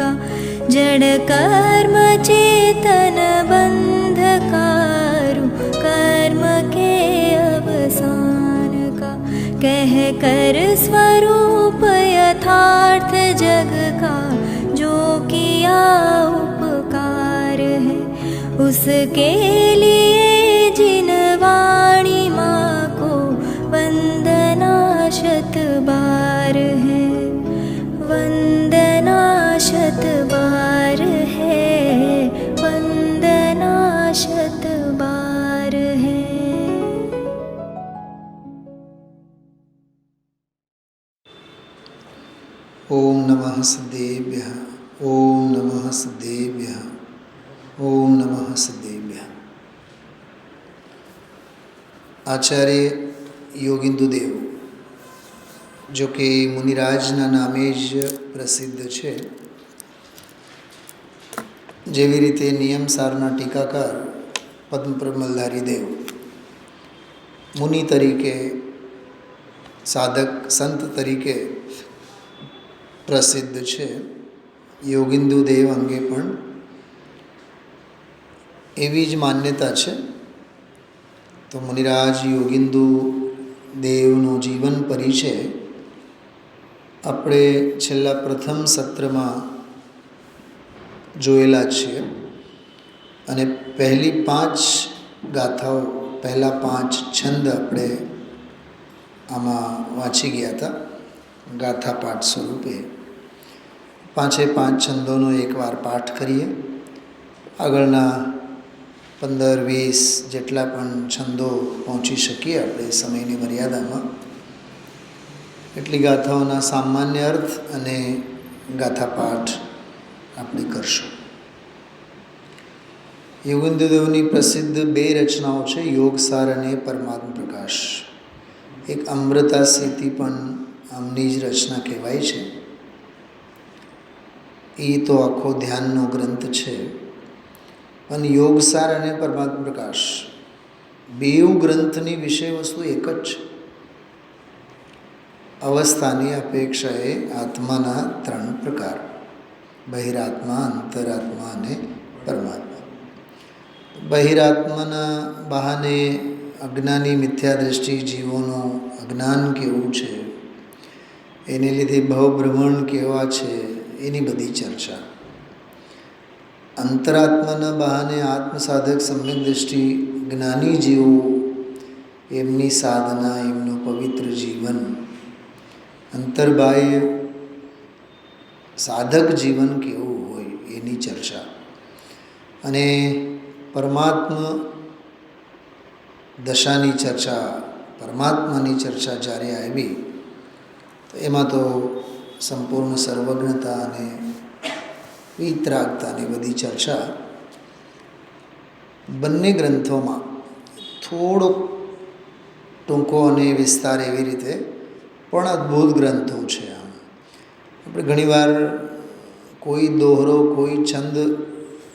का, जड़ कर्म चेतन बंधकारु, कर्म के अवसान का, कह कर स्वरूप यथार्थ जग का, जो किया उपकार है उसके लिए जिन वाणी माँ को वंदना शत बार है, वंदना शत बार है, वंदना शत बार है। ओम नमः सिद्धेभ्यः, ओम नमः सिद्धेभ्यः, ओम नमः सिद्धेभ्यः। आचार्य योगिंदुदेव, जो कि मुनिराजना नामे ज प्रसिद्ध है, जेवी रीते नियमसारना टीकाकार पद्मप्रमलधारी देव मुनि तरीके, साधक संत तरीके प्रसिद्ध है, योगिंदुदेव अंगे पण एवी ज मान्यता है। तो मुनिराज योगिंदु देवनो जीवन परिचय આપણે છેલ્લા પ્રથમ સત્રમાં જોયેલા છીએ અને પહેલી 5 ગાથાઓ, પહેલા 5 છંદ આપણે આમાં વાંચી ગયા હતા ગાથા પાઠ સ્વરૂપે। 5 છંદોનો એકવાર પાઠ કરીએ। આગળના 15-20 જેટલા પણ છંદો પહોંચી શકીએ આપણે સમયની મર્યાદામાં, એટલી ગાથાઓના સામાન્ય અર્થ અને ગાથા પાઠ આપણે કરશું। યોગેન્દ્રદેવની પ્રસિદ્ધ 2 રચનાઓ છે, યોગસાર અને પરમાત્મ પ્રકાશ। એક અમૃતા સેતી પણ આમની જ રચના કહેવાય છે। એ તો આખો ધ્યાનનો ગ્રંથ છે, પણ યોગસાર અને પરમાત્મ પ્રકાશ બેઉ ગ્રંથની વિષય વસ્તુ એક જ છે। અવસ્થાની અપેક્ષાએ આત્માના 3 પ્રકાર, બહિરાત્મા, અંતરાત્મા અને પરમાત્મા। બહિરાત્માના બહાને અજ્ઞાની મિથ્યા દૃષ્ટિ જીવોનું અજ્ઞાન કેવું છે, એને લીધે ભવભ્રમણ કેવા છે, એની બધી ચર્ચા। અંતરાત્માના બહાને આત્મસાધક સમ્યક દૃષ્ટિ જ્ઞાની જીવો, એમની સાધના, એમનું પવિત્ર જીવન, અંતર્બાહ્ય સાધક જીવન કેવું હોય એની ચર્ચા। અને પરમાત્મા દશાની ચર્ચા, પરમાત્માની ચર્ચા જ્યારે આવી તો એમાં તો સંપૂર્ણ સર્વજ્ઞતા અને વિતરાગતાની બધી ચર્ચા બંને ગ્રંથોમાં થોડોક ટૂંકો અને વિસ્તાર એવી રીતે પણ અદ્ભુત ગ્રંથો છે। આમ આપણે ઘણીવાર કોઈ દોહરો, કોઈ છંદ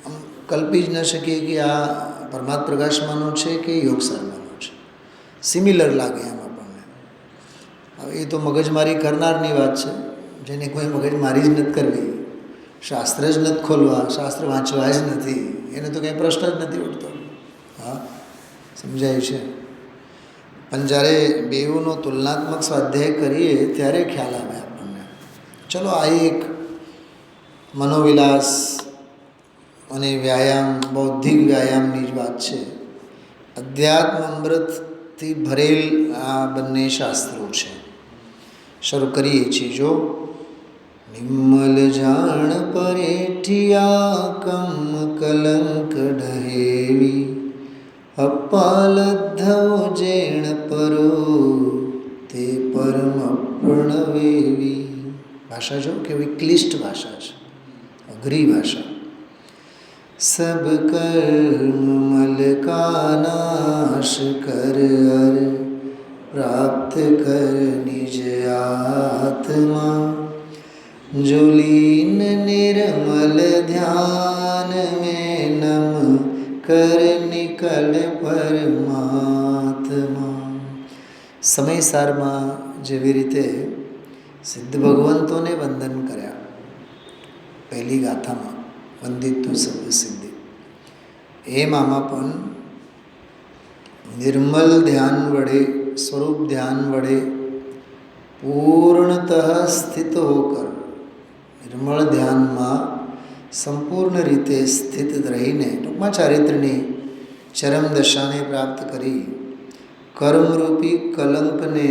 આમ કલ્પી જ ન શકીએ કે આ પરમાત્મ પ્રકાશમાંનો છે કે યોગસારમાંનો છે, સિમિલર લાગે એમ આપણને। હવે એ તો મગજમારી કરનારની વાત છે, જેને કોઈ મગજમારી જ નથી કરવી, શાસ્ત્ર જ નથી ખોલવા, શાસ્ત્ર વાંચવા જ નથી, એને તો કંઈ પ્રશ્ન જ નથી ઉઠતો। હા, સમજાય છે। પણ જ્યારે બેઉનો તુલનાત્મક સ્વાધ્યાય કરીએ ત્યારે ખ્યાલ આવે આપણને। ચલો, આ એક મનોવિલાસ અને વ્યાયામ, બૌદ્ધિક વ્યાયામની જ વાત છે। અધ્યાત્મ અમૃતથી ભરેલ આ બંને શાસ્ત્રો છે। શરૂ કરીએ છીએ। જો નિમ્મલ જાણ પરેઠિયા કમ કલંક ઢહેવી, અપાલદ્ધવ જેણ પરો તે પરમ પ્રણવેવી। ભાષા જો કેવી ક્લિષ્ટ ભાષા છે, અઘરી ભાષા। सब कर्म मल का नाश कर अर प्राप्त कर निज आत्मा, जो लीन निर्मल ध्यान में नम कर निकल परमात्मा। समय सारमा जेवी रीते सिद्ध भगवंतोने वंदन कर्या, પહેલી ગાથામાં વંદિતુ સર્વસિદ્ધિ, એમ આમાં પણ નિર્મલ ધ્યાન વડે, સ્વરૂપ ધ્યાન વડે પૂર્ણતઃ સ્થિત હોકર, નિર્મળ ધ્યાનમાં સંપૂર્ણ રીતે સ્થિત રહીને ટૂંકમાં ચારિત્ર્યની ચરમ દશાને પ્રાપ્ત કરી કર્મરૂપી કલંકને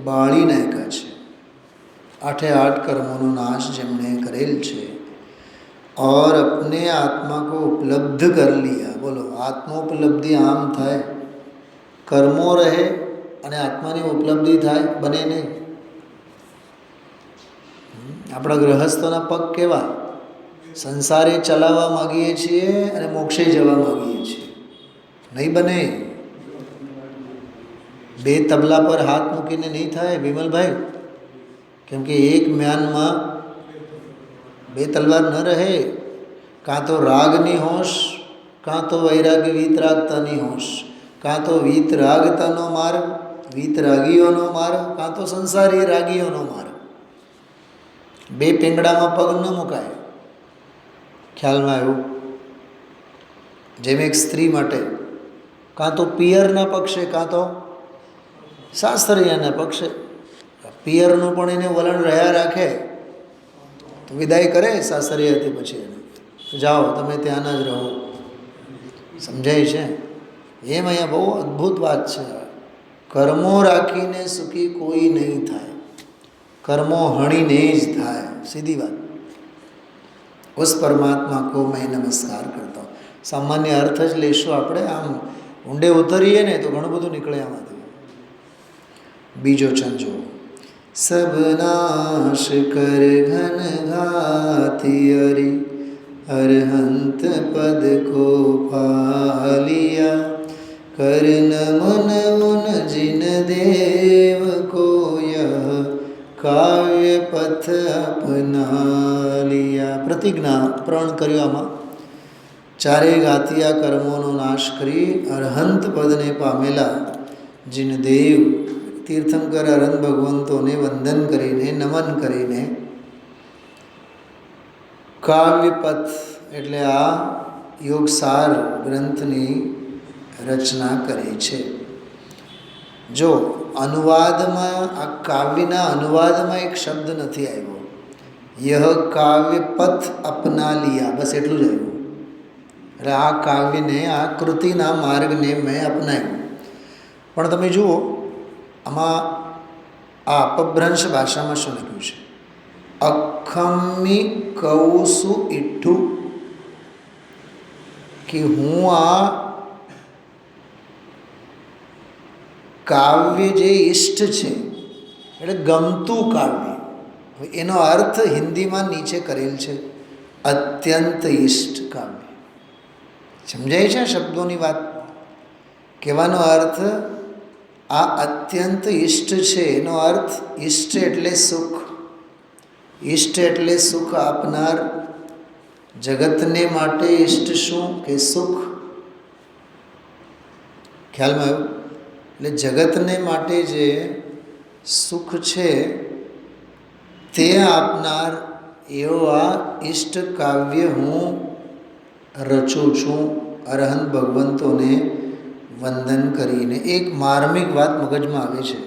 બાળી નાખ્યા છે. 8 કર્મોનો નાશ જેમણે કરેલ છે और अपने आत्मा को उपलब्ध कर लिया. बोलो, आत्मोपलब्धि आम થાય, કર્મો રહે અને આત્માની ઉપલબ્ધિ થાય, બને નહીં. આપણા ગૃહસ્થોના પગ કેવા? સંસારે ચલાવવા માગીએ છીએ અને મોક્ષે જવા માગીએ છીએ, નહીં બને. 2 તબલા પર હાથ મૂકીને નહીં થાય વિમલભાઈ, કેમ કે એક મ્યાનમાં 2 તલવાર ન રહે. કાં તો રાગની હોશ, કાં તો વૈરાગ્ય વીતરાગતાની હોશ, કાં તો વીતરાગતાનો માર્ગ, વીતરાગીઓનો માર્ગ, કાં તો સંસારી રાગીઓનો માર્ગ. 2 પીંગડામાં પગ ન મુકાય. ખ્યાલમાં આવ્યું? જેમ એક સ્ત્રી માટે કાં તો પિયરના પક્ષે, કાં તો સાસરિયાના પક્ષે. પિયરનું પણ એને વલણ રહ્યા રાખે તો વિદાય કરે સાસરિયાથી, પછી એને જાઓ તમે ત્યાંના જ રહો. સમજાય છે? એમ અહીંયા બહુ અદ્ભુત વાત છે. કર્મો રાખીને સુખી કોઈ નહીં થાય, કર્મો હણીને જ થાય. સીધી વાત. ઉસ પરમાત્મા કો મેં નમસ્કાર કરતા હું. સામાન્ય અર્થ જ લેશું આપણે, આમ ઊંડે ઉતરીએ ને તો ઘણું બધું નીકળે આમાંથી. બીજો છંદ જુઓ. સબ નાશ કર ઘન ઘાતી અરે અરહંત પદ કો પાલિયા, કરન મન ઉન जिन देव को यह કાવ્ય પથ અપના લિયા. પ્રતિજ્ઞા પ્રણ કર્યું આમાં. 4 ગાતિયા કર્મોનો નાશ કરી અરહંત પદને પામેલા જીન દેવ તીર્થંકર અરહંત ભગવંતોને વંદન કરીને, નમન કરીને કાવ્યપથ એટલે આ યોગસાર ગ્રંથની રચના કરી છે. જો અનુવાદમાં, આ કાવ્યના અનુવાદમાં એક શબ્દ નથી આવ્યો. યહ કાવ્ય પથ અપના લિયા, બસ એટલું જ આવ્યું. એટલે આ કાવ્યને, આ કૃતિના માર્ગને મેં અપનાવ્યું. પણ તમે જુઓ આમાં આ અપભ્રંશ ભાષામાં શું લખ્યું છે? અખમ્મી કૌસુ ઇઠ્ઠુ, કે હું આ કાવ્ય જે ઈષ્ટ છે એટલે ગમતું કાવ્ય. હવે એનો અર્થ હિન્દીમાં નીચે કરેલ છે, અત્યંત ઈષ્ટ કાવ્ય. સમજાય છે શબ્દોની વાત? કહેવાનો અર્થ આ અત્યંત ઈષ્ટ છે. એનો અર્થ ઈષ્ટ એટલે સુખ, ઈષ્ટ એટલે સુખ આપનાર. જગતને માટે ઈષ્ટ શું? કે સુખ. ખ્યાલમાં આવ્યું? એટલે જગતને માટે જે સુખ છે તે આપનાર એવો આ ઈષ્ટ કાવ્ય હું રચું છું અરહંત ભગવંતોને વંદન કરીને. એક માર્મિક વાત મગજમાં આવે છે.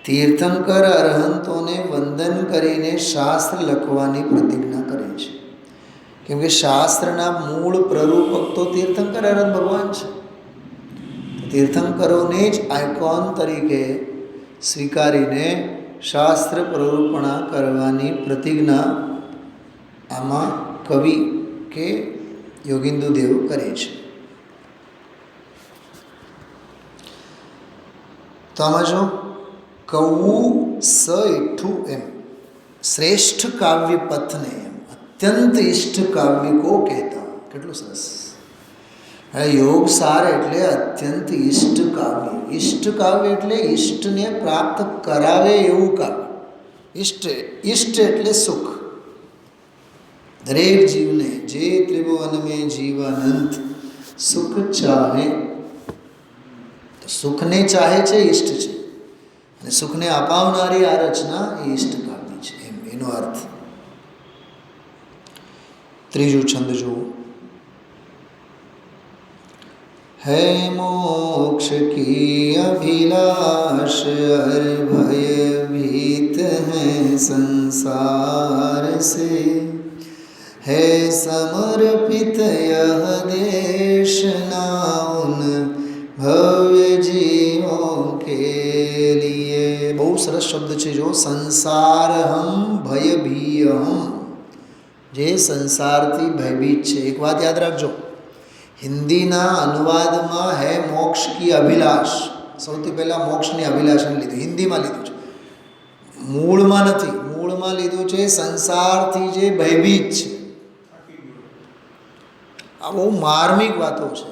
તીર્થંકર અરહંતોને વંદન કરીને શાસ્ત્ર લખવાની પ્રતિજ્ઞા કરે છે. કેમ કે શાસ્ત્રના મૂળ પ્રરૂપક તો તીર્થંકર અરહંત ભગવાન છે. તીર્થંકરોને જ આઇકોન તરીકે સ્વીકારીને શાસ્ત્ર પ્રરૂપણા કરવાની પ્રતિજ્ઞા આમાં કવિ કે યોગિંદુ દેવ કરે છે. તો આમાં જો કવું સ ઇઠ્ઠું, એમ શ્રેષ્ઠ કાવ્ય પથને એમ અત્યંત ઇષ્ટ કાવ્ય કો કહેતા. કેટલું સરસ! યોગસાર એટલે અત્યંત ઈષ્ટ કાવ્ય. ઈષ્ટ કાવ્ય એટલે ઈષ્ટને પ્રાપ્ત કરાવે એવું કાવ્ય. ઈષ્ટ એટલે સુખ. દરેક જીવને જે ત્રિભુવન મેં જીવ અનંત સુખ ચાહે, તો સુખને ચાહે છે, ઈષ્ટ છે. અને સુખને અપાવનારી આ રચના એ ઈષ્ટ કાવ્ય છે, એમ એનો અર્થ. ત્રીજું છંદ જુઓ. है मोक्ष की अभिलाष हर भय भीत है संसार से है समर्पित यह देश ना उन भव्य जीवों के लिए. બહુ સરસ શબ્દ છે જો, સંસાર હમ ભય ભીયહમ, જે સંસારથી ભયભીત છે. એક વાત યાદ રાખજો, હિન્દીના અનુવાદમાં હે મોક્ષ કી અભિલાષ, સૌથી પહેલાં મોક્ષની અભિલાષને લીધું, હિન્દીમાં લીધું છે, મૂળમાં નથી. મૂળમાં લીધું છે સંસારથી જે ભયભીત છે. આ બહુ માર્મિક વાતો છે.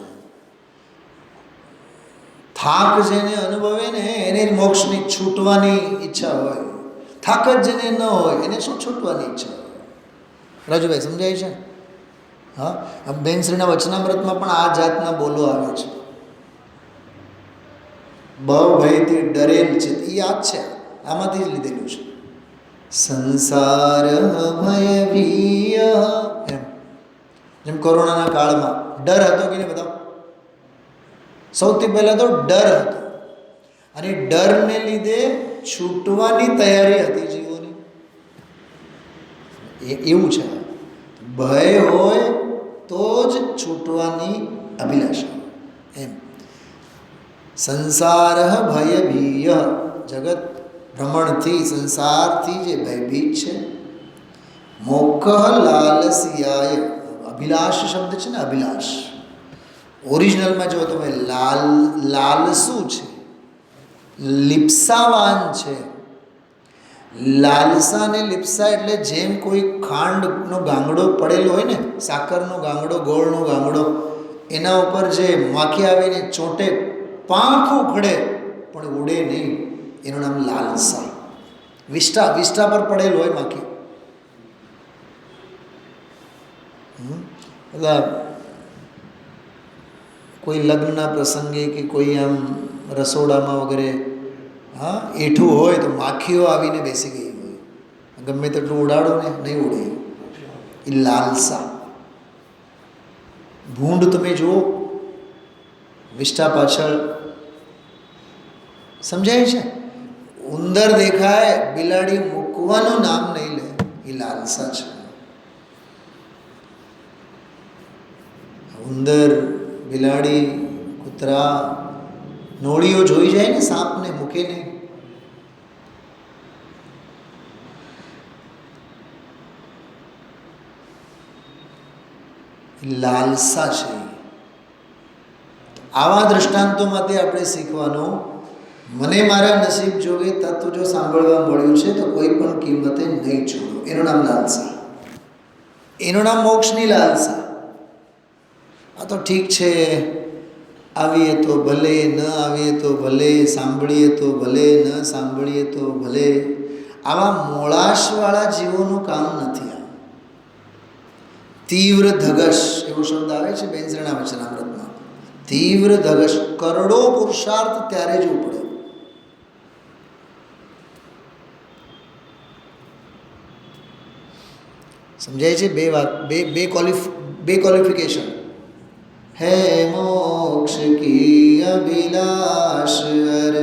થાક જેને અનુભવે ને એને જ મોક્ષની છૂટવાની ઈચ્છા હોય. થાક જ જેને ન હોય એને શું છૂટવાની ઈચ્છા હોય? રાજુભાઈ સમજાય છે? હા, બેનશ્રીના વચનામૃતમાં પણ આ જાતના બોલો આવે છે. બહુ ભયથી ડરેલ છે, એ યાદ છે, આમાંથી જ લીધેલું છે. સંસાર ભય ભીય, એમ જેમ કોરોનાના કાળમાં ડર હતો કે નહીં બધા? સૌથી પહેલાં તો ડર હતો, અને ડરને લીધે છૂટવાની તૈયારી હતી જીવોની. એવું છે, ભય હોય તો જ છૂટવાની અભિલાષા એમ. સંસાર ભય ભીય, જગત ભ્રમણથી સંસારથી જે ભયભીત છે. મોક્ષ લાલસિયાય, અભિલાષ શબ્દ છે ને, અભિલાષ ઓરિજિનલમાં જો તમે લાલસુ છે, લિપ્સાવાન છે. લાલસા ને લિપ્સા એટલે જેમ કોઈ ખાંડનો ગાંગડો પડેલો હોય ને, સાકરનો ગાંગડો, ગોળનો ગાંગડો, એના ઉપર જે માખી આવીને ચોંટે, પાંખ ઉખડે પણ ઉડે નહીં, એનું નામ લાલસા. વિષ્ટા પર પડેલું હોય માખી. બધા કોઈ લગ્નના પ્રસંગે કે કોઈ આમ રસોડામાં વગેરે હા એઠું હોય તો માખીઓ આવીને બેસી ગઈ હોય, ગમે તેટલું ઉડાડો ને નહીં ઉડે. એ લાલસા. ભૂંડ તમે જુઓ વિષ્ટા પાછળ, સમજાય છે? ઉંદર દેખાય, બિલાડી મૂકવાનું નામ નહીં લે, એ લાલસા છે. ઉંદર, બિલાડી, કૂતરા, નોળીઓ જોઈ જાય ને, સાપને મૂકે નહીં. લાલસા છે. આવા દ્રષ્ટાંતોમાંથી આપણે શીખવાનું, મને મારા નસીબ જોગે તત્વ જો સાંભળવા મળ્યું છે તો કોઈ પણ કિંમતે નહીં છોડો. એનું નામ લાલસા, એનું નામ મોક્ષની લાલસા. આ તો ઠીક છે, આવીએ તો ભલે, ન આવીએ તો ભલે, સાંભળીએ તો ભલે, ન સાંભળીએ તો ભલે. આવા મોળાશવાળા જીવોનું કામ નથી. આ તીવ્ર ધગશ એવો શબ્દ આવે છે બેનશ્રીના વચનામૃતમાં. તીવ્ર ધગશ, કરોડો પુરુષાર્થ ત્યારે જ ઉપડે. સમજાય છે? બે વાત, બે ક્વોલિફિકેશન. है मोक्ष की अभिलाष हर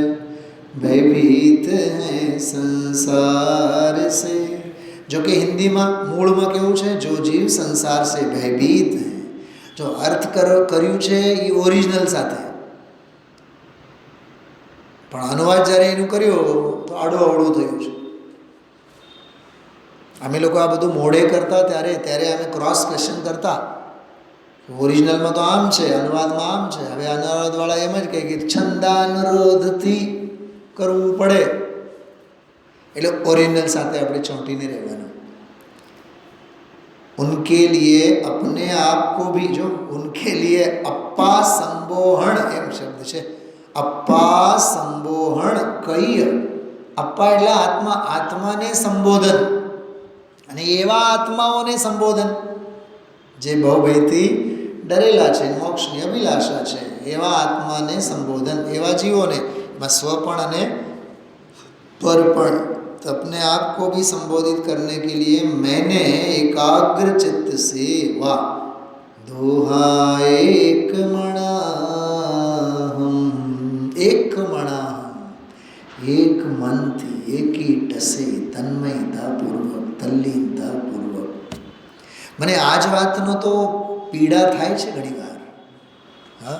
भयभीत है संसार से. जो कि हिंदीમાં મૂળમાં કેવું છે? જો જીવ સંસાર से भयभीत है. જો અર્થ કર્યું છે એ ઓરિજિનલ સાથે, પણ અનુવાદ જ્યારે એનું કર્યો તો આડું થયું છે. અમે લોકો આ બધું મોઢે કરતા ત્યારે અમે ક્રોસ ક્વેશ્ચન કરતા. ઓરિજિનલમાં તો આમ છે, અનુવાદમાં આમ છે. હવે અનુવાદવાળા એમ જ કહે કે છંદાનુરોધથી કરવું પડે, એટલે ઓરિજિનલ સાથે આપણે ચોંટીને રહેવાનું. उनके लिए अपने आप को भी, जो उनके लिए अप्पा संबोहण एम शब्द है, अप्पा संबोहण कई. अप्पा એટલે આત્મા, આત્માને સંબોધન, અને એવા આત્માઓને સંબોધન જે ભવભયથી ડરેલા છે, મોક્ષની અભિલાષા છે, એવા આત્માને સંબોધન, એવા જીવોને. એમાં સ્વ પણ અને પર પણ अपने आप को भी संबोधित करने के लिए मैंने एकाग्र चित्त से वाह दोहा एक मणा एक मनથી એકી ટસે તન્મયતાપૂર્વક તલ્લીનતાપૂર્વક. મને આ જ વાતનો તો પીડા થાય છે ઘણીવાર. હા,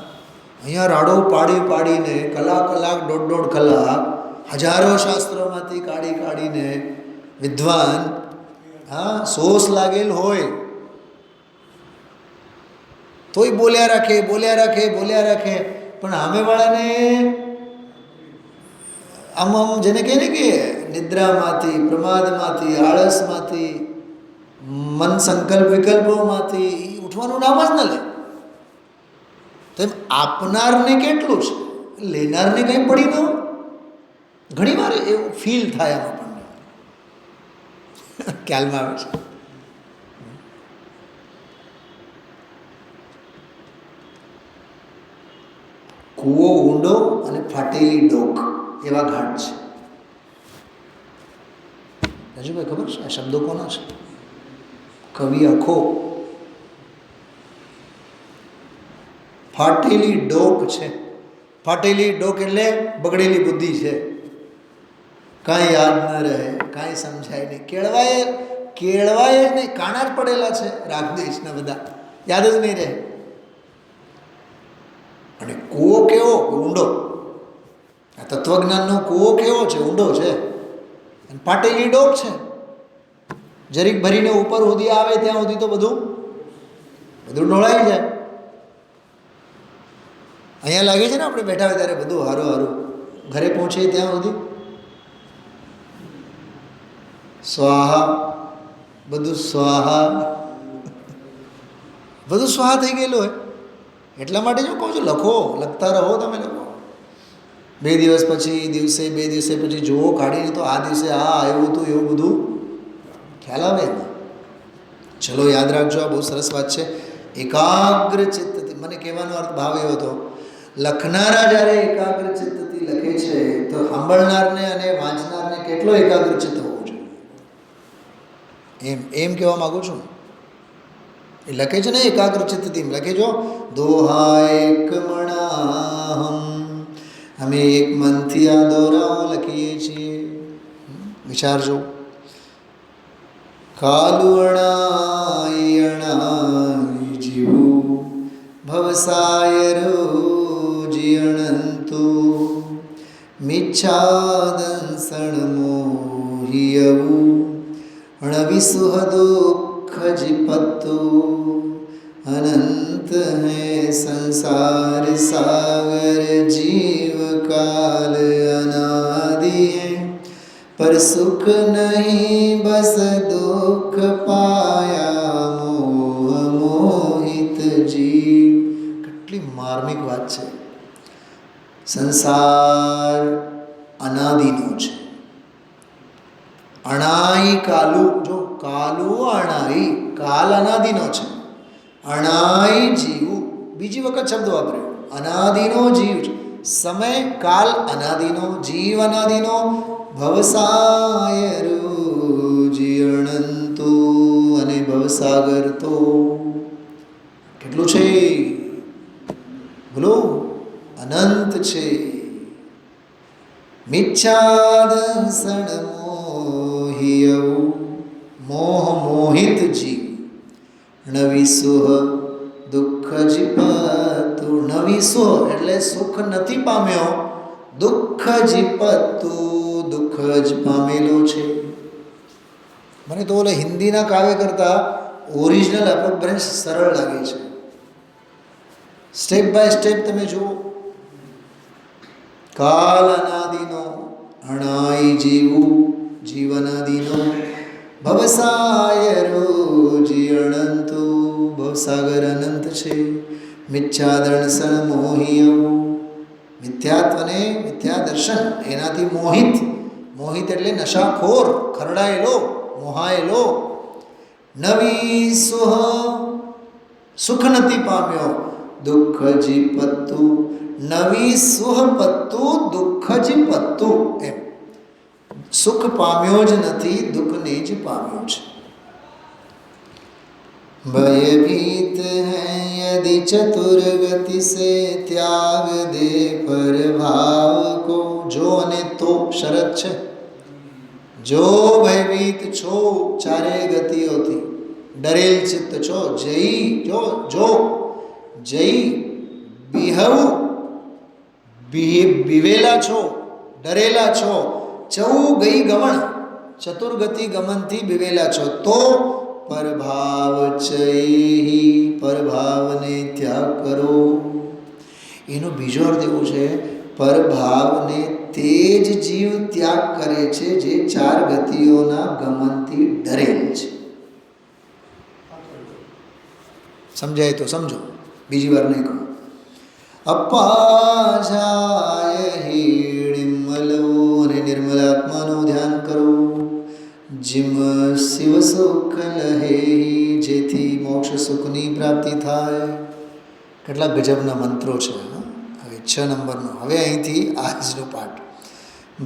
અહીંયા રાડો પાડીને કલાક દોઢ કલાક હજારો શાસ્ત્રોમાંથી કાઢીને વિદ્વાન સોસ લાગેલ હોય તોય બોલ્યા રાખે પણ સામેવાળાને આમ જેને કહે ને કે નિદ્રામાંથી, પ્રમાદમાંથી, આળસમાંથી, મન સંકલ્પ વિકલ્પોમાંથી ઉઠવાનું નામ જ ન લે. તેમ આપનારને કેટલું છે, લેનારને કંઈ પડી ન હોય. ઘણી વાર એવું ફીલ થાય આમ આપણને, ખ્યાલમાં આવે છે. કૂવો ઊંડો અને ફાટેલી ડોક એવા ઘાટ છે. રાજુભાઈ ખબર છે આ શબ્દો કોના છે? કવિ અખો. ફાટેલી ડોક છે. ફાટેલી ડોક એટલે બગડેલી બુદ્ધિ છે. કાંઈ યાદ ન રહે, કાંઈ સમજાય નહીં, કેળવાય જ નહીં, કાણા જ પડેલા છે રાગદેશના બધા, યાદ જ નહીં રહે. અને કૂવો કેવો? ઊંડો. આ તત્વજ્ઞાનનો કૂવો કેવો છે? ઊંડો છે. અને ફાટેલી ડોક છે. જરીક ભરીને ઉપર સુધી આવે ત્યાં સુધી તો બધું ઢોળાઈ જાય. અહીંયા લાગે છે ને આપણે બેઠા હોય ત્યારે બધું હારું, ઘરે પહોંચીએ ત્યાં સુધી સ્વાહા, બધું સ્વાહા થઈ ગયેલું હોય. એટલા માટે જો કહું છું, લખતા રહો તમે લોકો. 2 દિવસ પછી, દિવસે 2 દિવસે પછી જુઓ કાઢીને તો આ દિવસે આવ્યું હતું એવું બધું ખ્યાલ આવે ને. ચલો યાદ રાખજો, આ બહુ સરસ વાત છે. એકાગ્ર ચિત્તથી, મને કહેવાનો અર્થ ભાવ એવો હતો, લખનારા જ્યારે એકાગ્ર ચિત્તથી લખે છે તો સાંભળનારને અને વાંચનારને કેટલો એકાગ્ર ચિત્ત હોવું જોઈએ એમ કહેવા માગું છું. એ લખે છે ને એકાગ્ર ચિત્તથી લખે જો દોહા એક મણાહમ, અમે એક મનથી આ દોરાઓ લખીએ છીએ. વિચારજો. કાલુઅણાઈ જીવું ભવસાય રોજી અનંતુ મિચ્છાદંસણ મોહિયવું અણવિસુહ દુઃખ જીપત્તુ अनंत है संसार सागर जीव काल अनादि है पर सुख नहीं बस दुख पाया मोह मोहित जीव. કેટલી માર્મિક વાત છે. સંસાર અનાદિનો છે. અણાઈ કાલુ, જો કાલુ અણાઈ, કાલ અનાદિનો છે. અણાઈ જીવું, બીજી વખત શબ્દ વાપર્યો. અનાદિનો જીવ છે. સમય કાલ અનાદિનો, જીવ અનાદિનો. ભવસાય રોજી અનંતો, અને ભવસાગર તો કેટલું છે બોલો? અનંત છે. મિચ્છાદંસણ મોહિયવું, મોહ મોહિત જીવ. નવીસુહ દુઃખ જીપતુ, નવીસુહ એટલે સુખ નથી પામ્યો, દુઃખ જીપતુ દુઃખ જ પામેલો છે. મને તો ઓલે હિન્દીના કાવ્ય કરતાં ઓરિજિનલ અપભ્રંશ સરળ લાગે છે. સ્ટેપ બાય સ્ટેપ તમે જુઓ. કાલ અનાદિનો, અણાઈ જીવું જીવનાદિનો, ભવસાય રોજી અનંતો, ભવસાગર અનંત છે. મિથ્યાદર્શન મોહિયવું, મિથ્યાત્વને મિથ્યાદર્શન એનાથી મોહિત. મોહિત એટલે નશાખોર, ખરડાયેલો, મોહાયેલો. નવી સુહ સુખ નથી પામ્યો, દુઃખ જીપત્તુ, નવી સુહ પત્તુ દુઃખ જીપત્તુ. એમ સુખ પામ્યો જ નથી, દુઃખને જ પામ્યો છે. भयभीत है यदि चतुर गति से त्याग दे पर भाव को. जो અને તો શરત છે. જો ભયભીત છો ચારે ગતિઓથી, ડરેલ ચિત્ત છો, જઈ જો જઈ બિહવ બીવેલા છો, ડરેલા છો, ચૌ ગઈ ગમન ચતુર્ગતિ ગમનથી બીવેલા છો, તો પરભાવ ચૈહી પરભાવને ત્યાગ કરો. એનો બીજો અર્થ એવો છે, પરભાવને તે જ જીવ ત્યાગ કરે છે જે ચાર ગતિઓના ગમનથી ડરેલ છે. સમજાય તો સમજો, બીજી વાર નહીં કહું. અપાજાય નિર્મલો, અને નિર્મલ આત્માનું ધ્યાન કરો. जिम शिव सुख लहे, જેથી મોક્ષ સુખની પ્રાપ્તિ થાય. કેટલા ગજબના મંત્રો છે. હવે 6 નંબરનો, હવે અહીંથી આજનો પાઠ.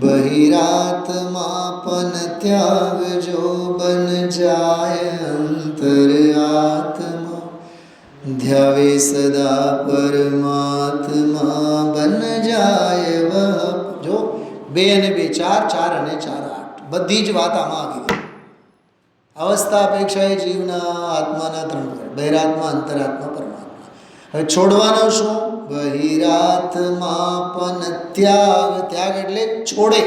બહિરાત્માપન ત્યાગ જો બન જાય અંતર આત્મા, ધ્યાવે સદા પરમાત્મા બન જાય વહ. જો 2 અને 2 4, 4 અને 4 8, બધી જ વાત આમાં આવી ગઈ. અવસ્થા અપેક્ષા એ જીવના આત્માના 3 પ્રકાર, બહિરાત્મા, અંતરાત્મા, પરમાત્મા. હવે છોડવાનો શું? બહિરાત્માપન ત્યાગ. ત્યાગ એટલે છોડે,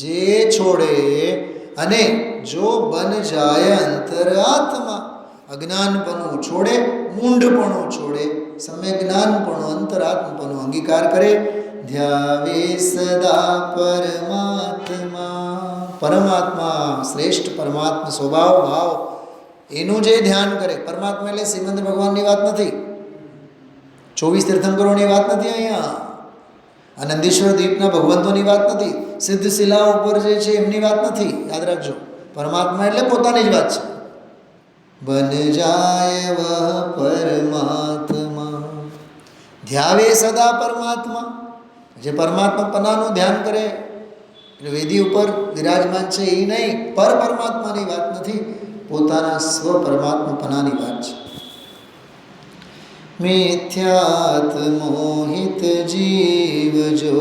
જે છોડે. અને જો બન જાય અંતરાત્મા, અજ્ઞાનપણું છોડે, મૂંઢપણું છોડે, સમ્યક જ્ઞાનપણું, અંતરાત્મપણું અંગીકાર કરે. ધ્યાવે સદા પરમાત્મા, પરમાત્મા શ્રેષ્ઠ પરમાત્મા સ્વભાવ ભાવ એનું જે ધ્યાન કરે. પરમાત્મા એટલે શ્રીમંત ભગવાનની વાત નથી, 24 તીર્થંકરોની વાત નથી, અહીંયા આનંદેશ્વર દ્વીપના ભગવંતોની વાત નથી, સિદ્ધ શિલા ઉપર જે છે એમની વાત નથી. યાદ રાખજો, પરમાત્મા એટલે પોતાની જ વાત છે. બન જાય વહ પરમાત્મા, ધ્યાવે સદા પરમાત્મા, જે પરમાત્મા પનાનું ધ્યાન કરે, એટલે વેદી ઉપર વિરાજમાન છે એ નહીં, પરમાત્માની વાત નથી, પોતાના સ્વ પરમાત્મા પનાની વાત છે. મિથ્યાત્મોહિત જીવ જો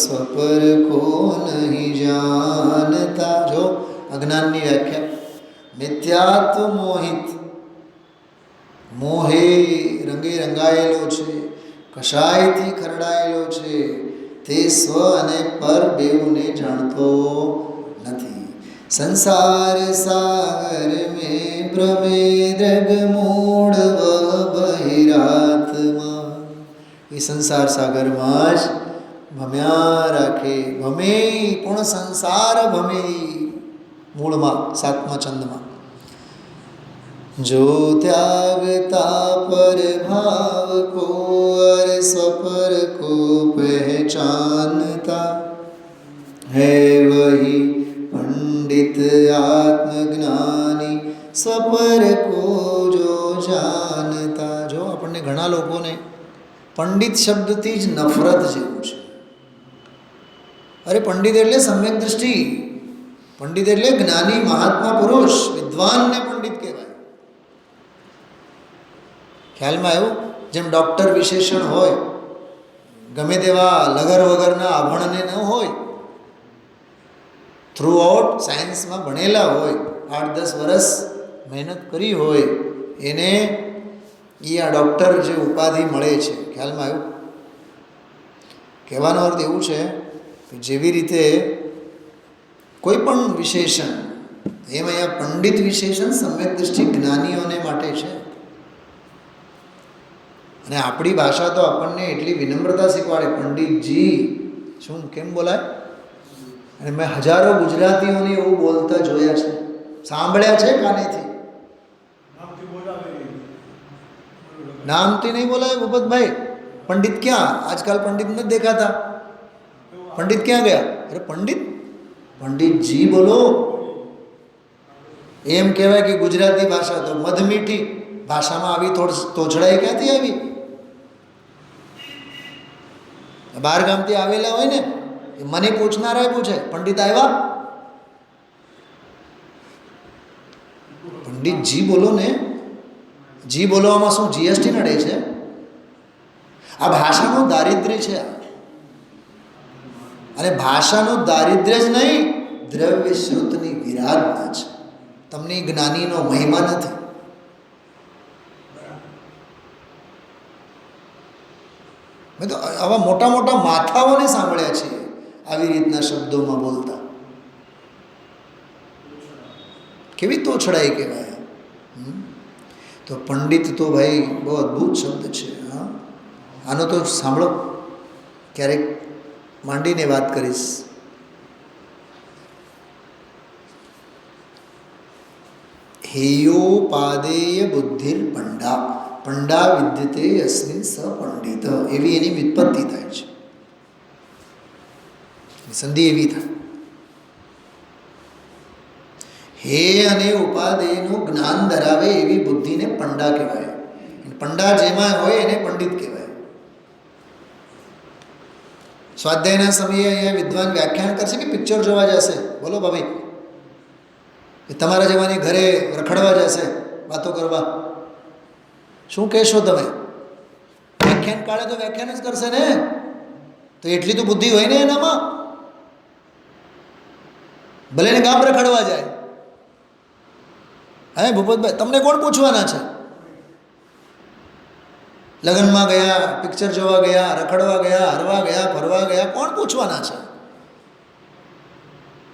સ્વપર કો નહીં જાનતા. જો અજ્ઞાનની વ્યાખ્યા. મિથ્યાત્મોહિત, મોહે રંગે રંગાયેલો છે, કશાયથી ખરડાયેલો છે, તે સ્વ અને પર બેઉને જાણતો નથી. સંસાર સાગર મેં ભ્રમે દ્રગ મૂળ વહ બહિરાત્મા. એ સંસાર સાગરમાં જ ભમ્યા રાખે, ભમે પૂર્ણ સંસાર ભમે. મૂળમાં 7મા છંદમાં. जो त्यागता पर भाव को और स्वपर को पहचानता है वही पंडित आत्मज्ञानी स्वपर को जो जानता. जो આપણને ઘણા લોકોને પંડિત શબ્દથી જ નફરત જેવું છે. અરે પંડિત એટલે સમ્યક દૃષ્ટિ, પંડિત એટલે જ્ઞાની મહાત્મા પુરુષ, વિદ્વાનને પંડિત કહેવાય. ખ્યાલમાં આવ્યું? જેમ ડૉક્ટર વિશેષણ હોય, ગમે તેવા લગર વગરના આભણને ન હોય, થ્રુ આઉટ સાયન્સમાં ભણેલા હોય, 8-10 વર્ષ મહેનત કરી હોય, એને એ આ ડૉક્ટર જે ઉપાધિ મળે છે. ખ્યાલમાં આવ્યું? કહેવાનો અર્થ એવું છે કે જેવી રીતે કોઈ પણ વિશેષણ, એમ અહીંયા પંડિત વિશેષણ સમ્યક દૃષ્ટિ જ્ઞાનીઓને માટે છે. અને આપણી ભાષા તો આપણને એટલી વિનમ્રતા શીખવાડે, પંડિતજી શું કેમ બોલાય. અને મેં હજારો ગુજરાતીઓને એવું બોલતા જોયા છે, સાંભળ્યા છે કાનેથી. નામથી નહીં બોલાય ભૂપતભાઈ. પંડિત ક્યાં? આજકાલ પંડિત નથી દેખાતા. પંડિત ક્યાં ગયા? અરે પંડિત, પંડિતજી બોલો. એમ કહેવાય કે ગુજરાતી ભાષા તો મધમીઠી ભાષામાં આવી તોછડાઈ ક્યાંથી આવી? બહાર ગામથી આવેલા હોય ને મને પૂછનારાએ પૂછે, પંડિત આવ્યા? પંડિત જી બોલો ને. જી બોલવામાં શું જીએસટી નડે છે? આ ભાષાનું દારિદ્ર્ય છે. અને ભાષાનું દારિદ્ર્ય જ નહીં, દ્રવ્ય શ્રુતની વિરાધના છે. તમને જ્ઞાનીનો મહિમા નથી. મેં તો આવા મોટા મોટા માથાઓને સાંભળ્યા છે આવી રીતના શબ્દોમાં બોલતા. કેવી તોછડાઈ કહેવાય. તો પંડિત તો ભાઈ બહુ અદ્ભુત શબ્દ છે. હા, આનો તો સાંભળો, ક્યારેક માંડીને વાત કરીશ. હેયોપાદેય બુદ્ધિર પંડા, પંડા વિદ્યતે અસ્મિન સ પંડિત, એવી એની વ્યુત્પત્તિ થાય છે. સંધિ એવી થાય. હે અને ઉપાદેયનું જ્ઞાન ધરાવે એવી બુદ્ધિને પંડા કહેવાય. પંડા જેમાં હોય એને પંડિત કહેવાય. સ્વાધ્યાયના સમયે અહીંયા વિદ્વાન વ્યાખ્યાન કરશે કે પિક્ચર જોવા જશે? બોલો ભાભી, તમારા જેવાની ઘરે રખડવા જશે, વાતો કરવા. શું કહેશો તમે? વ્યાખ્યાન કાઢે તો વ્યાખ્યાન જ કરશે ને. તો એટલી તો બુદ્ધિ હોય ને એનામાં. ભલે ને ગામ રખડવા જાય. હે ભૂપતભાઈ, તમને કોણ પૂછવાના છે? લગ્નમાં ગયા, પિક્ચર જોવા ગયા, રખડવા ગયા, હરવા ગયા, ફરવા ગયા, કોણ પૂછવાના છે?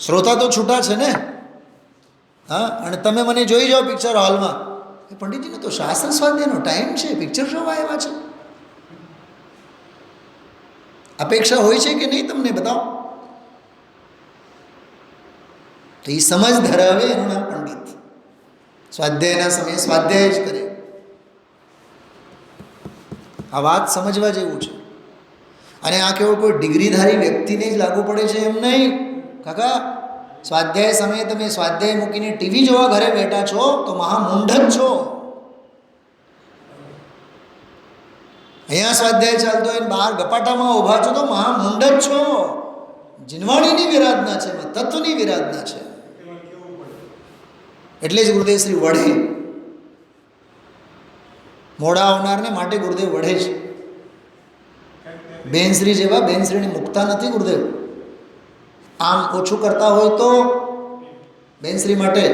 શ્રોતા તો છૂટા છે ને. હા, અને તમે મને જોઈ જાઓ પિક્ચર હોલમાં. એ પંડિતજીને તો શાસ્ત્ર સ્વાધ્યાયનો ટાઈમ છે, પિક્ચર જોવા આવ્યા છે. અપેક્ષા હોય છે કે નહીં તમને બતાવો? તો એ સમજ ધરાવે એનું નામ પંડિત. સ્વાધ્યાયના સમયે સ્વાધ્યાય જ કરે. આ વાત સમજવા જેવું છે. અને આ કેવળ કોઈ ડિગ્રીધારી વ્યક્તિને જ લાગુ પડે છે એમ નહીં. કાકા, સ્વાધ્યાય સમયે તમે સ્વાધ્યાય મૂકીને ટીવી જોવા ઘરે બેઠા છો તો મહામૂંઢ જ છો. અહીંયા સ્વાધ્યાય ચાલતો હોય બહાર ગપાટામાં ઊભા છો તો મહામૂંઢ જ છો. જીનવાણીની વિરાધના છે, તત્વની વિરાધના છે. એટલે જ ગુરુદેવ શ્રી વઢે. મોડા આવનારને માટે ગુરુદેવ વઢે છે. બેનશ્રી જેવા બેનશ્રીને મૂકતા નથી ગુરુદેવ. આમ ઓછું કરતા હોય તો બેનશ્રી માટે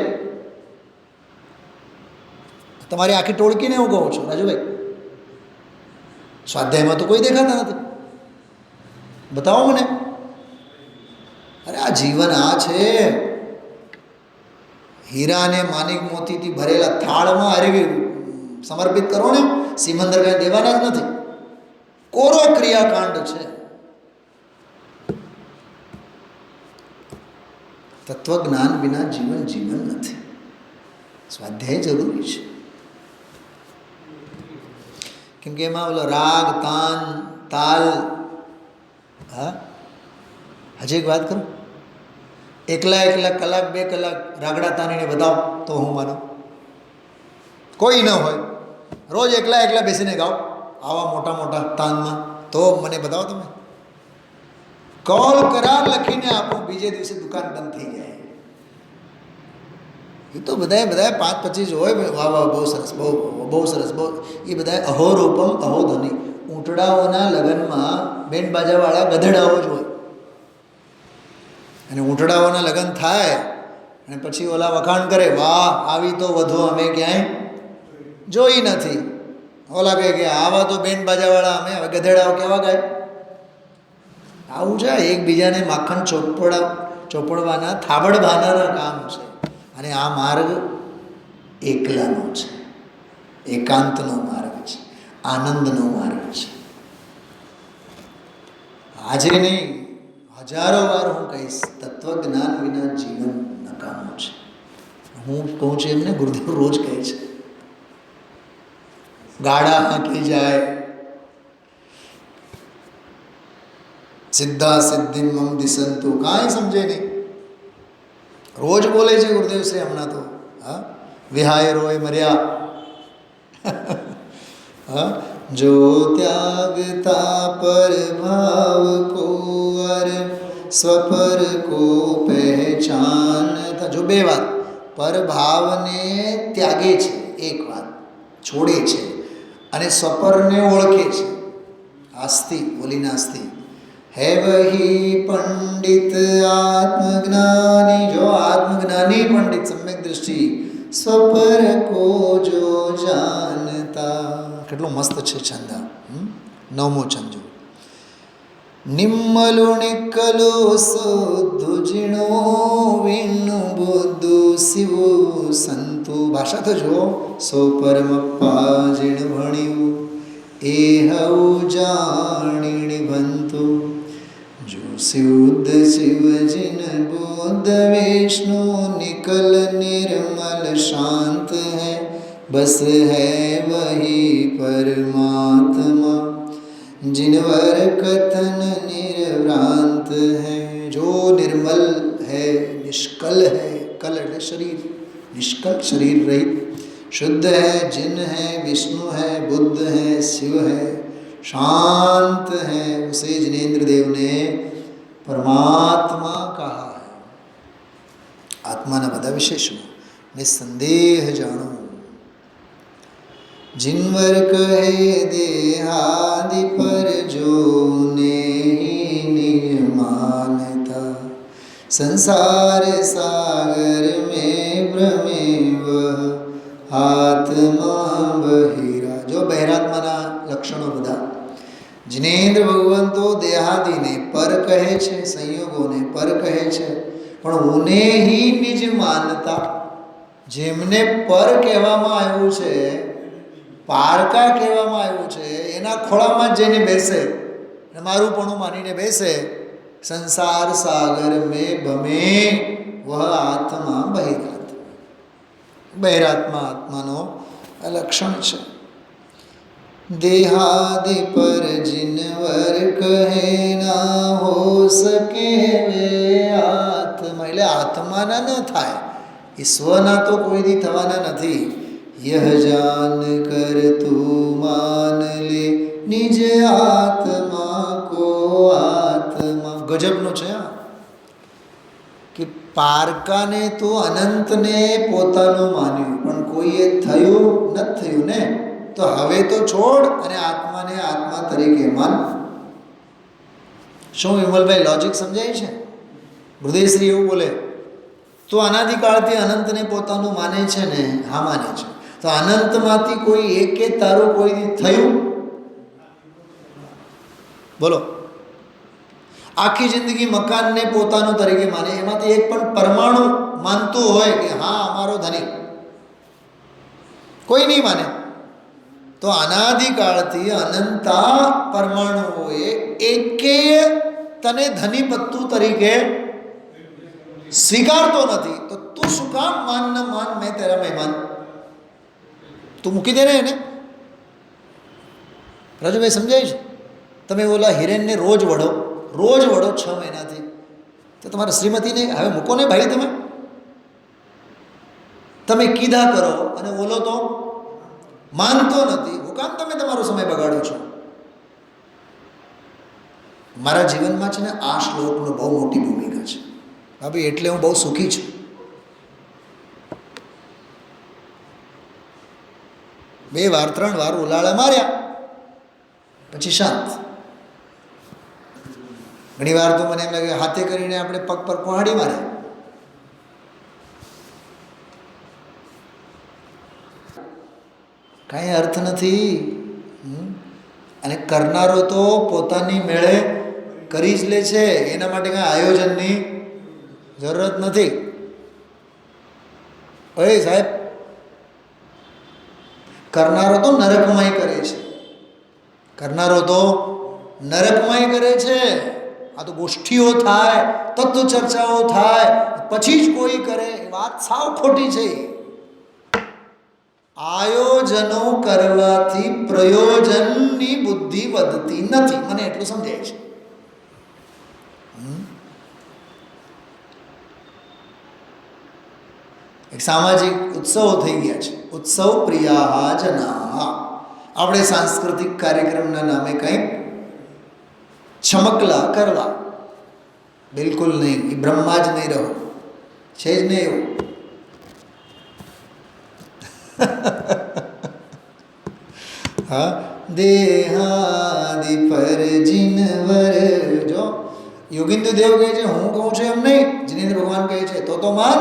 તમારી આખી ટોળકીને હું કહું છું રાજુભાઈ, સ્વાધ્યાયમાં તો કોઈ દેખાતા નથી. બતાવો મને. અરે આ જીવન આ છે. હીરા અને માણિક મોતીથી ભરેલા થાળમાં હરવી સમર્પિત કરો ને, સિમંદર કાંઈ દેવાના જ નથી. કોરો ક્રિયાકાંડ છે. તત્વજ્ઞાન વિના જીવન જીવન નથી. સ્વાધ્યાય જરૂરી છે. કેમ કે એમાં ઓલો રાગ, તાન, તાલ. હા, હજી એક વાત કરું. એકલા કલાક 2 કલાક રાગડા તાનીને બતાવો તો હું માનું. કોઈ ન હોય, રોજ એકલા બેસીને ગાઓ આવા મોટા મોટા તાનમાં, તો મને બતાવો તમે. કોલ કરાર લખીને આપો, બીજે દિવસે દુકાન બંધ થઈ જાય. એ તો બધાએ 5-25 હોય. વાહ વાહ, બહુ સરસ, બહુ સરસ, બહુ. એ બધા અહોરૂપમ અહોધ્વનિ. ઊંટડાઓના લગ્નમાં બેન્ડ બાજાવાળા ગધેડાઓ જ હોય. અને ઊંટડાઓના લગ્ન થાય અને પછી ઓલા વખાણ કરે, વાહ, આવી તો વધુ અમે ક્યાંય જોઈ નથી. ઓલા કહે કે આવા તો બેન્ડ બાજાવાળા અમે. હવે ગધેડાઓ કેવા ગાય? આવું છે. એકબીજાને માખણ ચોપડવાના થાબડ બાંધવાના કામ છે. અને આ માર્ગ એકલાનો છે, એકાંતનો માર્ગ છે, આનંદનો માર્ગ છે. આજે નહીં, હજારો વાર હું કહીશ, તત્વજ્ઞાન વિના જીવન નકામું છે. હું કહું છું એમને ગુરુદેવ રોજ કહે છે. ગાડા હાંકી જાય, સિદ્ધા સિદ્ધિમ મમ દિશંતુ, કાંઈ સમજે નહીં. રોજ બોલે છે ગુરુદેવ શ્રી. હમણાં તો હા, વિહાય રોય મર્યા. હા, જો ત્યાગતા પર ભાવ કો અર स्वपर को पहचान था। जो બે વાત, પરભાવને ત્યાગે છે એક વાત, છોડે છે, અને સ્વપરને ઓળખે છે, આસ્તિ બોલી નાસ્તિ. है वही पंडित आत्मज्ञानी, जो आत्मज्ञानी पंडित सम्यक दृष्टि, स्वपर को जो जानता. કેટલો મસ્ત છે છંદ. નવમો છંદ જો. નિમ્મલુ નિકલુ શુદ્ધુ જીણો વિણુ બુદ્ધુ શિવો સંતુ. ભાષા તો જુઓ. સો પરમપ્પા જીણ ભણ્યું એ હઉ જાણીણી ભંતુ. जो शुद्ध शिव जिन बुद्ध विष्णु निकल निर्मल शांत है, बस है वही परमात्मा जिनवर कथन निर्भ्रांत है. जो निर्मल है, निष्कल है, कल शरीर, निष्कल शरीर रहित, शुद्ध है, जिन है, विष्णु है, बुद्ध है, शिव है, शांत है, उसे जिनेन्द्र देव ने परमात्मा कहा है. आत्माना બધા વિશેષણો નિસંદેહ જાણો. जिनवर कहे देहादि पर जो नहीं मानता, संसार सागर में भ्रमे वह आत्मा बहिरा. जो બહેરાત્માના લક્ષણો બધા. जिनेन्द्र भगवान तो देहादिने पर कहे छे, संयोगोने पर कहे छे, पण उने ही निज मानता. जेमने पर कहेवामां आव्युं छे, पारका कहेवामां आव्युं छे, एना खोळामां ज जईने बेसे अने मारुंपणुं मानीने बेसे, संसार सागर में भमे वह आत्मा बहिरात्मा. बहिरात्मा आत्मानो लक्षण छे. देहादि पर जिनवर कहे ना हो सके वे आत्मा. એટલે આત્માના ન થાય, ઈશ્વરના તો કોઈ દી થવાના નથી. यह जान कर तू मान ले निज आत्मा को आत्मा. ગજબનો છે કે પારકાને તો અનંતને પોતાનું માન્યું, પણ કોઈએ થયું નથી થયું ને, તો હવે તો છોડ અને આત્માને આત્મા તરીકે માન. શું વિમલભાઈ લોજિક સમજાય છે? હૃદયશ્રી એવું બોલે તો અનાદિકાળથી અનંતને પોતાનું માને છે ને? હા માને છે. તો અનંતમાંથી કોઈ એકે તારું કોઈ થયું? બોલો. આખી જિંદગી મકાનને પોતાનું તરીકે માને, એમાંથી એક પણ પરમાણુ માનતું હોય કે હા અમારો ધની? કોઈ નહીં માને. તો અનાદિકાળથી અનંતા પરમાણુઓએ એકે તને ધની પત્તુ તરીકે સ્વીકારતો નથી. તો તું શું કામ માન ન માન, મેં તેરા મહેમાન. તું મૂકી દે ને એને. રાજુભાઈ સમજાય છે? તમે ઓલા હિરેનને રોજ વળો 6 મહિનાથી, તો તમારા શ્રીમતીને હવે મૂકો ને ભાઈ. તમે કીધા કરો અને ઓલો તો માનતો નથી. હું કામ તમે તમારો સમય બગાડો છો? મારા જીવનમાં છે ને આ શ્લોકનો બહુ મોટી ભૂમિકા છે ભાભી, એટલે હું બહુ સુખી છું. 2 વાર 3 વાર ઉલાળા માર્યા પછી શાંત. ઘણી વાર તો મને એમ લાગે હાથે કરીને આપણે પગ પર કુહાડી મારે. કાંઈ અર્થ નથી. અને કરનારો તો પોતાની મેળે કરી જ લે છે, એના માટે કાંઈ આયોજનની જરૂરત નથી. ઓય સાહેબ, કરનારો તો નરકમય કરે છે. કરનારો તો નરકમય કરે છે. આ તો ગોષ્ઠીઓ થાય, તત્વ ચર્ચાઓ થાય, પછી જ કોઈ કરે. વાત સાવ ખોટી છે. આયોજનો કરવાથી પ્રયોજનની બુદ્ધિ વધતી નથી. મને એટલું સમજાય છે. એક સામાજિક ઉત્સવો થઈ ગયા છે. ઉત્સવ પ્રિયા જના. આપણે સાંસ્કૃતિક કાર્યક્રમના નામે કંઈક છમકલા કરવા. બિલકુલ નહીં. એ બ્રહ્મા જ નહીં રહો, છે જ નહીં એવું. હા, દેહાદિ પર જીનવર. જો યોગિંદુ દેવ કહે છે હું કહું છું એમ નહીં, જિનેન્દ્ર ભગવાન કહે છે તો માન.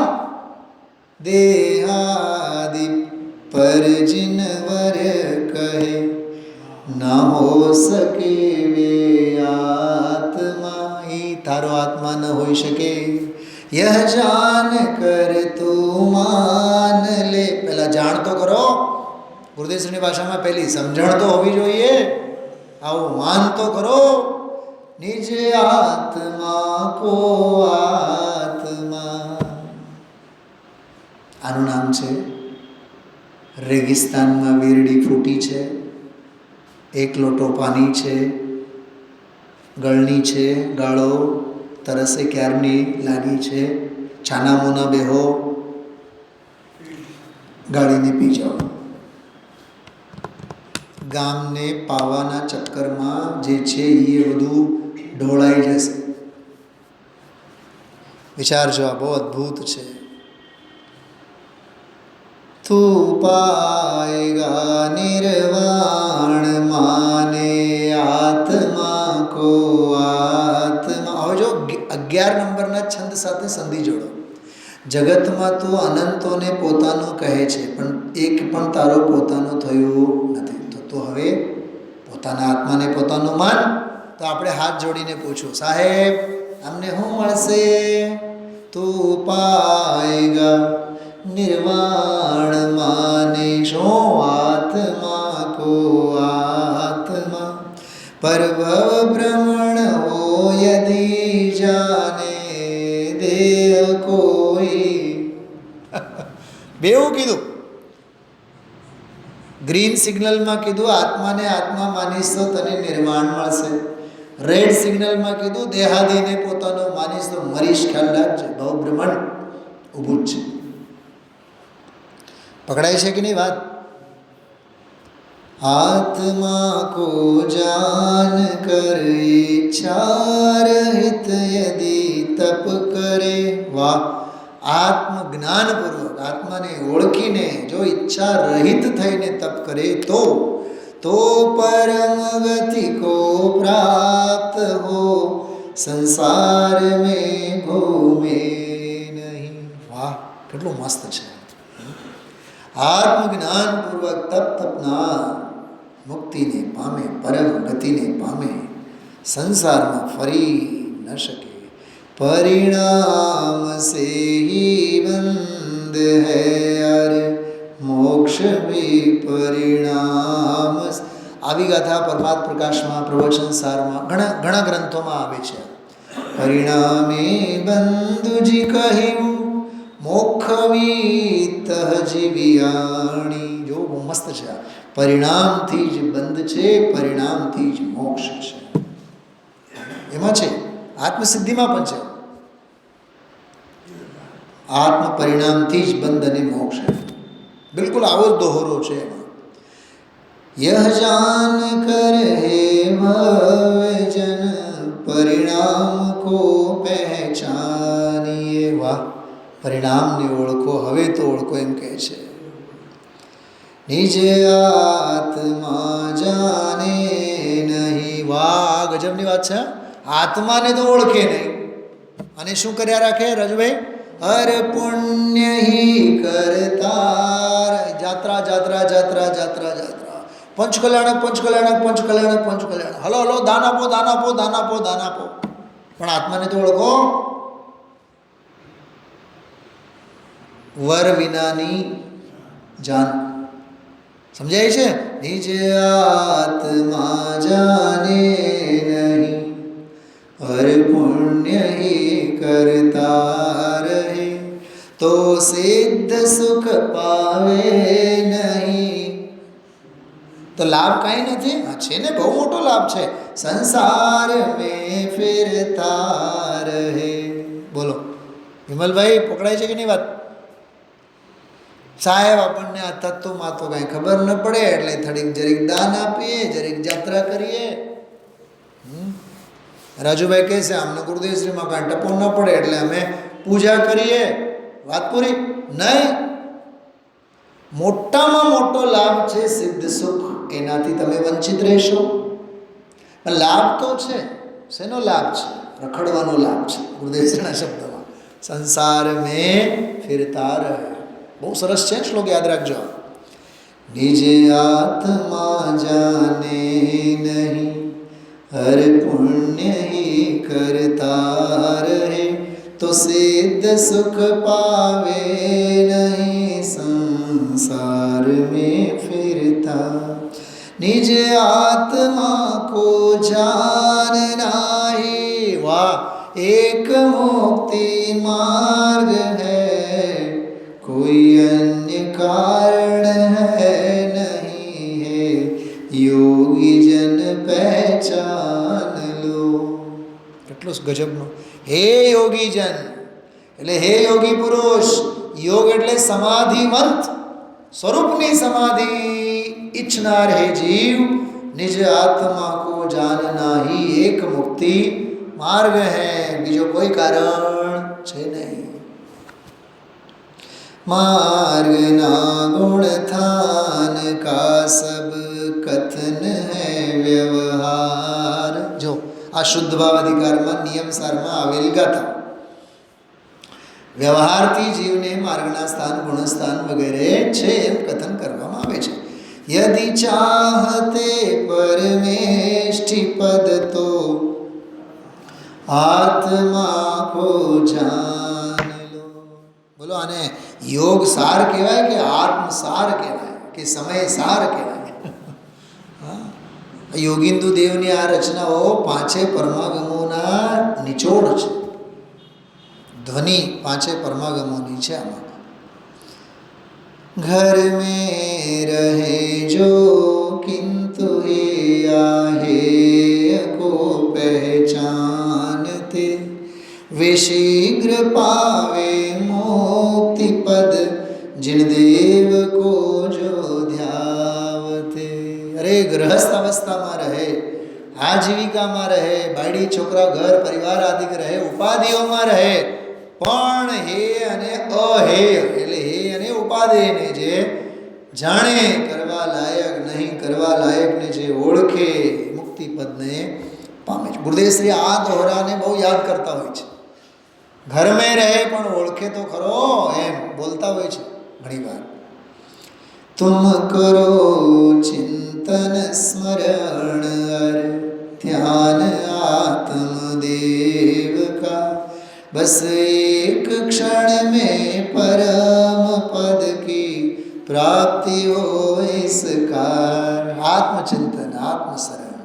દેહાદિ પર જીનવર કહે ના હો સકે વે આત્મા. એ તારો આત્મા ન હોઈ શકે. યહ જાન કર તું માન લે. પહેલા જાણ તો કરો. ગુરુદેવશ્રીની ભાષામાં પહેલી સમજણ તો હોવી જોઈએ. આવું માન તો કરો. નિજ આત્મા કો આત્મા. આનું નામ છે રેગિસ્તાનમાં વીરડી ફૂટી છે, એક લોટો પાણી છે, ગળણી છે, ગાળો તરસે ક્યારની લાગી છે, છાના મોના બેહો, ગાળીને પી જાઓ. ગામને પાવાના ચક્કરમાં જે છે એ બધું ઢોળાઈ જશે. વિચારજો, આ બહુ અદ્ભુત છે. તું પાએગા નિર્વાણ માને આત્મા કો આત્મા. હવે જો 11 નંબરના છંદ સાથે સંધિ જોડો. જગતમાં તું અનંતોને પોતાનું કહે છે, પણ એક પણ તારો પોતાનું થયું નથી. તો હવે પોતાના આત્માને પોતાનું માન. તો આપણે હાથ જોડીને પૂછું, સાહેબ અમને શું મળશે? તું પાએગા નિર્વાણ માને શું આત્મા કો આત્મા. પરભવ ભ્રમણ હો યદિ જાને દેહ કોઈ. બેવું કીધું. ગ્રીન સિગ્નલમાં કીધું આત્માને આત્મા માનીશ તો તને નિર્વાણ મળશે. રેડ સિગ્નલમાં કીધું દેહાદીને પોતાનો માનીશ તો મરીશ. ખ્યાલ રાખજે, ભવભ્રમણ ઊભું જ છે. પકડાય છે કે નહીં વાત? આત્મા કો જાન કર ઈચ્છા રહિત યદિ તપ કરે. વાહ! આત્મજ્ઞાનપૂર્વક આત્માને ઓળખીને જો ઈચ્છા રહિત થઈને તપ કરે તો પરમ ગતિ કો પ્રાપ્ત હો સંસાર મેં ઘૂમે નહીં. વાહ, કેટલું મસ્ત છે. આત્મજ્ઞાનપૂર્વક તપનાર મુક્તિને પામે, પરમ ગતિને પામે, સંસારમાં ફરી ન શકે. પરિણામ સે હી બંધ હૈ અર મોક્ષ ભી પરિણામ. આવી ગાથા પરમાત્મ પ્રકાશમાં, પ્રવચન સારમાં, ઘણા ગ્રંથોમાં આવે છે. પરિણામે બંધુજી કહ્યું મોક્ષ જીવિયાણી. જો બહુ મસ્ત છે. પરિણામથી જ બંધ છે, પરિણામથી જ મોક્ષ છે. એમાં છે, આત્મસિદ્ધિમાં પણ છે. આત્મ પરિણામથી જ બંધ અને મોક્ષ. બિલકુલ આવો જ દોહરો છે એમાં. યહ જાન કર હે ભવજન પરિણામ કો પહેચાનિએ. વાહ! પરિણામને ઓળખો, હવે તો ઓળખો એમ કહે છે. નિજ આત્મા જાને નહીં. વાહ, ગજબની વાત છે. આત્માને તો ઓળખે નહીં અને શું કર્યા રાખે રજભાઈ? હર પુણ્ય હિ કરતાર. જાત્રા જાત્રા જાત્રા જાત્રા જાત્રા. પંચકલ્યાણક પંચકલ્યાણક પંચકલ્યાણક પંચકલ્યાણક. હલો હલો, દાન આપો દાન આપો દાન આપો દાન આપો. પણ આત્માને તો ઓળખો. વર વિનાની જાન. સમજાય છે? નિજ આત્મા જાને નહીં હર પુણ્ય હિ કરતા રહે તો સિદ્ધ સુખ પાવે નહીં. તો લાભ કાંઈ નથી. હા છે ને, બહુ મોટો લાભ છે. સંસાર મેં ફિરતા રહે. બોલો વિમલભાઈ, પકડાય છે કે નહીં વાત? સાહેબ આપણને આ તત્વમાં તો કાંઈ ખબર ન પડે એટલે જરીક દાન આપીએ, જરીક જાત્રા કરીએ. રાજુભાઈ કહે છે અમને ગુરુદેવશ્રીમાં કાંઈ ટપો ન પડે એટલે અમે પૂજા કરીએ, વાત પૂરી? નહીં. મોટામાં મોટો લાભ છે સિદ્ધ સુખ, એનાથી તમે વંચિત રહેશો. લાભ તો છે, શેનો લાભ છે? રખડવાનો લાભ છે. ગુરુદેવશ્રીના શબ્દમાં સંસાર મેં ફિરતા રહે. બહુ સરસ છે, શ્લોક યાદ રાખજો. નિજ આત્મા જાને નહીં, હર પુણ્ય હી કરતા રહે, તો સિદ્ધ સુખ પાવે નહીં સંસાર में फिरता. निज आत्मा को जानना ही वाह एक मुक्ति मार्ग है, कोई अन्य कारण है नहीं है, योगी जन पहचान लो. કેટલું ગજબનું. હે યોગી જન એટલે હે યોગી પુરુષ. યોગ એટલે સમાધિવંત, સ્વરૂપની સમાધિ ઈચ્છનાર હે જીવ. નિજ આત્મા કો જાનના ही એક મુક્તિ માર્ગ है, બીજો કોઈ કારણ છે નહીં. मार्ग ना गुण थान का सब कथन है व्यवहार. જો આ શુદ્ધ ભાવ અધિકારમાં નિયમ સારમાં આવેલ ગાથા. વ્યવહારથી જીવને માર્ગના સ્થાન, ગુણસ્થાન વગેરે છે એમ કથન કરવામાં આવે છે. યદિ ચાહતે પરમેષ્ઠિ પદ તો આત્મા કો જાન લો. બોલો આને યોગ સાર કહેવાય કે આત્મસાર કહેવાય કે સમય સાર કહેવાય? યોગિંદુ દેવની આ રચનાઓ પાંચે પરમાગમોના નિચોડ છે. ધ્વનિ પાંચે પરમાગમોની છે આમાં. ઘર મેં રહે જો કિંતુ હે आहेय को पहचानते, वे शीघ्र पावे मुक्ति पद जिन देव को जो ध्यावते. अरे गृहस्थ अवस्थाમાં રહે, આજીવિકામાં રહે, બાયડી છોકરા ઘર પરિવાર આદિ રહે, ઉપાધિઓમાં રહે, પણ હે અને અહેય એટલે હે અને ઉપાધિને જે જાણે, કરવા લાયક નહીં કરવા લાયકને જે ઓળખે, મુક્તિ પદને પામે છે. ગુરુદેવશ્રી આ દોહરાને બહુ યાદ કરતા હોય છે. ઘર મેં રહે પણ ઓળખે તો ખરો એમ બોલતા હોય છે ઘણી વાર. तुम करो चिंतन स्मरण अर ध्यान आत्मदेव का, बस एक क्षण में परम पद की प्राप्ति हो इसकार. आत्मचिंतन, आत्मशरण.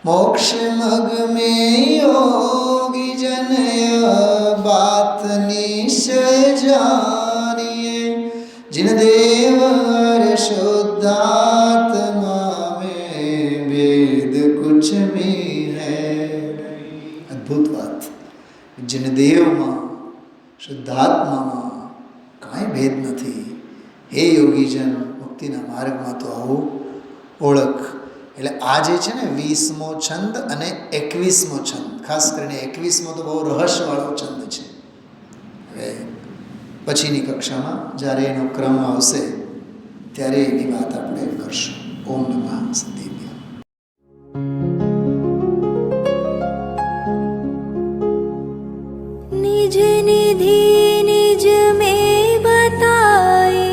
मोक्ष मग में योगी जन बात निश्चय जानिए, जिन देव हर शुद्धात्मा में भेद कुछ भी है. अद्भुत बात. जिन देवમાં શુદ્ધાત્મામાં કાંઈ ભેદ નથી. હે યોગીજન, મુક્તિના માર્ગમાં તો આવું ઓળખ. એટલે આ જે છે ને 20મો છંદ અને 21મો છંદ, ખાસ કરીને 21મો તો બહુ રહસ્યવાળો છંદ છે. હવે પછીની કક્ષામાં જ્યારે એનો ક્રમ આવશે ત્યારે એની વાત આપણે કરશું. ઓમ નમઃ સદેવ્ય. निज निधि निज में बताए,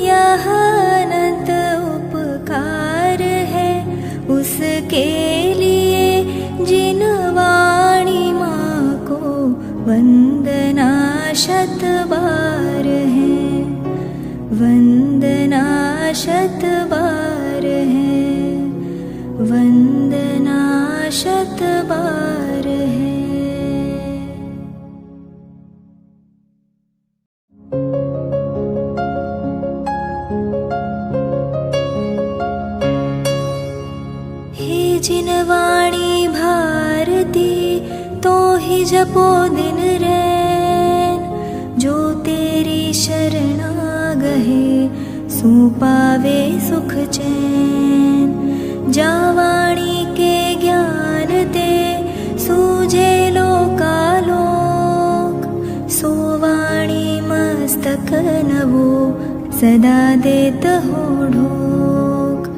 यह अनंत उपकार है उसके लिए जिन वाणी माँ को वंदना शत बार है, वंदना शत बार है, वंदना शत बार है. जिन वाणी भारती तो ही जपो दिन रैन, जो तेरी शरणा गहे सो पावे सुख चैन. जा वाणी के ज्ञान ते मस्तक नवो सदा देत हो ढोक,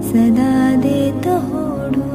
सदा देत हो ढोक।